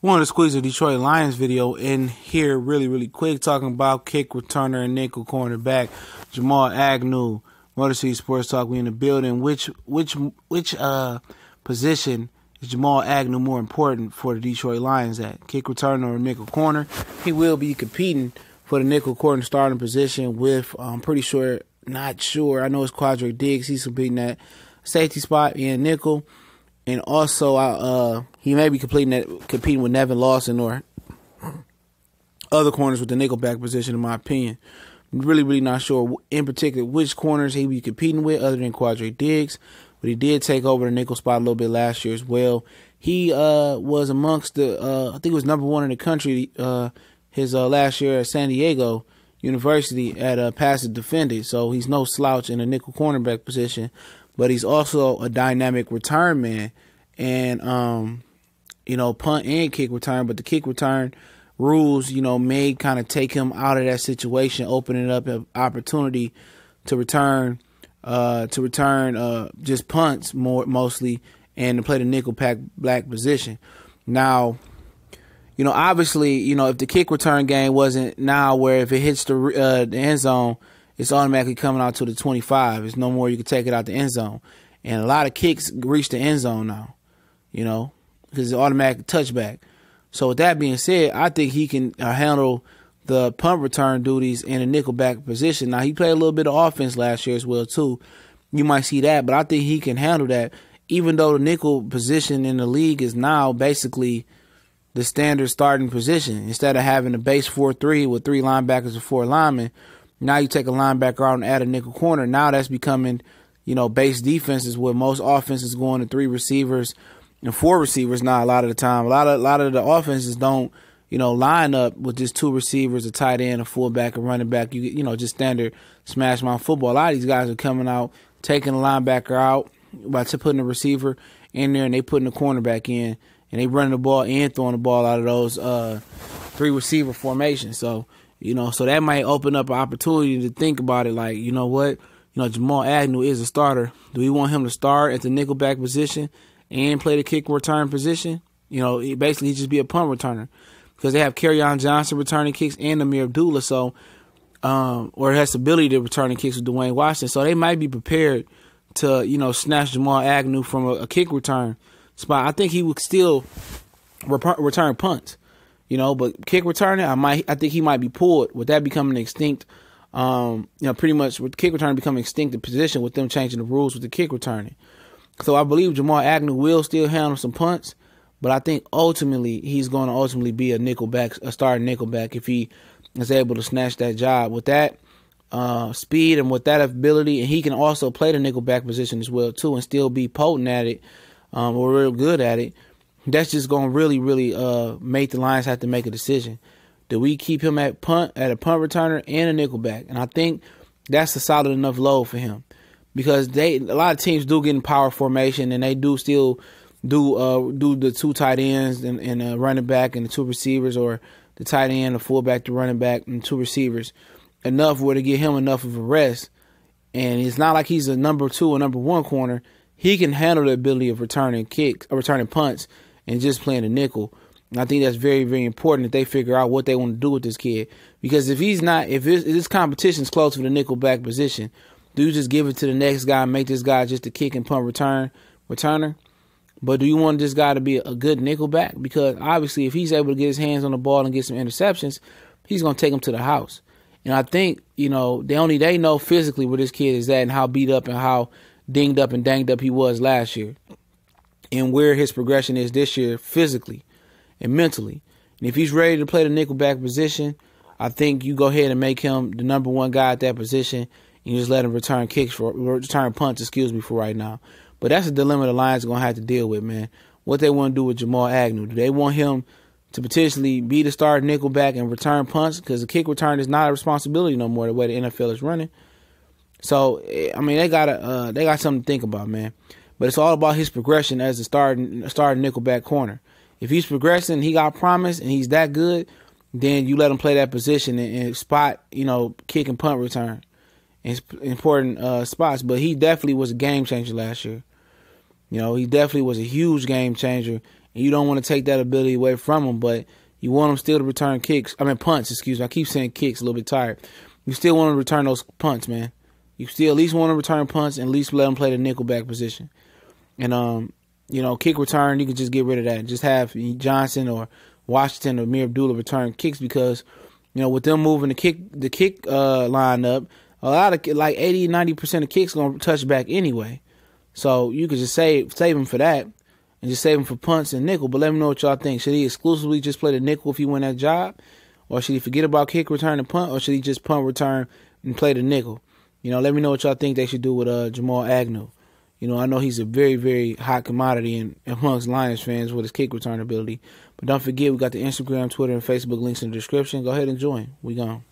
wanted to squeeze a Detroit Lions video in here really quick, talking about kick returner and nickel cornerback Jamal Agnew. Motor City Sports Talk, we in the building. Which position is Jamal Agnew more important for the Detroit Lions at? Kick returner or nickel corner? He will be competing for the nickel corner starting position with, I'm pretty sure, not sure, I know it's Quadric Diggs. He's competing at safety spot in nickel. And also, he may be competing with Nevin Lawson or other corners with the nickelback position, in my opinion. Really not sure in particular which corners he be competing with other than Quadric Diggs. But he did take over the nickel spot a little bit last year as well. He was amongst the, I think it was number one in the country his last year at San Diego University at passive defended. So he's no slouch in the nickel cornerback position. But he's also a dynamic return man and, punt and kick return. But the kick return rules, may kind of take him out of that situation, opening up an opportunity to return just punts mostly and to play the nickel black position. Now, obviously, if the kick return game wasn't now where if it hits the end zone, it's automatically coming out to the 25. There's no more you can take it out the end zone. And a lot of kicks reach the end zone now, because it's automatic touchback. So with that being said, I think he can handle the punt return duties in a nickelback position. Now, he played a little bit of offense last year as well, too. You might see that, but I think he can handle that, even though the nickel position in the league is now basically the standard starting position. Instead of having a base 4-3 with 3 linebackers and 4 linemen, now you take a linebacker out and add a nickel corner. Now that's becoming, base defenses where most offenses going to 3 receivers and 4 receivers now a lot of the time. A lot of the offenses don't, line up with just 2 receivers, a tight end, a fullback, a running back. Just standard smash mouth football. A lot of these guys are coming out, taking the linebacker out by putting a receiver in there, and they putting the cornerback in, and they running the ball and throwing the ball out of those 3 receiver formations. So, so that might open up an opportunity to think about it like, what? Jamal Agnew is a starter. Do we want him to start at the nickelback position and play the kick return position? Basically he'd just be a punt returner because they have Kerryon Johnson returning kicks and Amir Abdullah, so or has the ability to return kicks with Dwayne Washington. So they might be prepared to, snatch Jamal Agnew from a kick return spot. I think he would still return punts. But kick returning, I think he might be pulled. With that becoming extinct, pretty much with kick returning becoming extinct, the position with them changing the rules with the kick returning. So I believe Jamal Agnew will still handle some punts, but I think ultimately he's going to be a starting nickelback if he is able to snatch that job with that speed and with that ability. And he can also play the nickelback position as well too, and still be potent at it or real good at it. That's just going to really make the Lions have to make a decision. Do we keep him at a punt returner and a nickelback? And I think that's a solid enough load for him because a lot of teams do get in power formation and they do still do the 2 tight ends and a running back and the 2 receivers, or the tight end, the fullback, the running back, and 2 receivers enough where to get him enough of a rest. And it's not like he's a number 2 or number 1 corner. He can handle the ability of returning kicks or returning punts and just playing the nickel. And I think that's very important that they figure out what they want to do with this kid. Because if this competition's close to the nickelback position, do you just give it to the next guy and make this guy just a kick and punt returner? But do you want this guy to be a good nickelback? Because obviously if he's able to get his hands on the ball and get some interceptions, he's going to take him to the house. And I think, they know physically where this kid is at and how beat up and how dinged up and danged up he was last year, and where his progression is this year physically and mentally. And if he's ready to play the nickelback position, I think you go ahead and make him the number 1 guy at that position, and you just let him return punts for right now. But that's a dilemma the Lions are going to have to deal with, man. What they want to do with Jamal Agnew. Do they want him to potentially be the starting nickelback and return punts? Because the kick return is not a responsibility no more the way the NFL is running. So, they got something to think about, man. But it's all about his progression as a starting nickelback corner. If he's progressing, he got promise, and he's that good, then you let him play that position and spot, kick and punt return in important spots. But he definitely was a game changer last year. He definitely was a huge game changer and you don't want to take that ability away from him, but you want him still to return punts, excuse me. I keep saying kicks, a little bit tired. You still want to return those punts, man. You still at least want to return punts and at least let him play the nickelback position. And, kick return, you can just get rid of that. Just have Johnson or Washington or Amir Abdullah return kicks because, with them moving the kick line up, a lot of, like 80, 90% of kicks going to touch back anyway. So you could just save him for that and just save him for punts and nickel. But let me know what y'all think. Should he exclusively just play the nickel if he win that job? Or should he forget about kick return and punt? Or should he just punt return and play the nickel? Let me know what y'all think they should do with Jamal Agnew. I know he's a very, very hot commodity amongst Lions fans with his kick return ability. But don't forget, we got the Instagram, Twitter, and Facebook links in the description. Go ahead and join. We gone.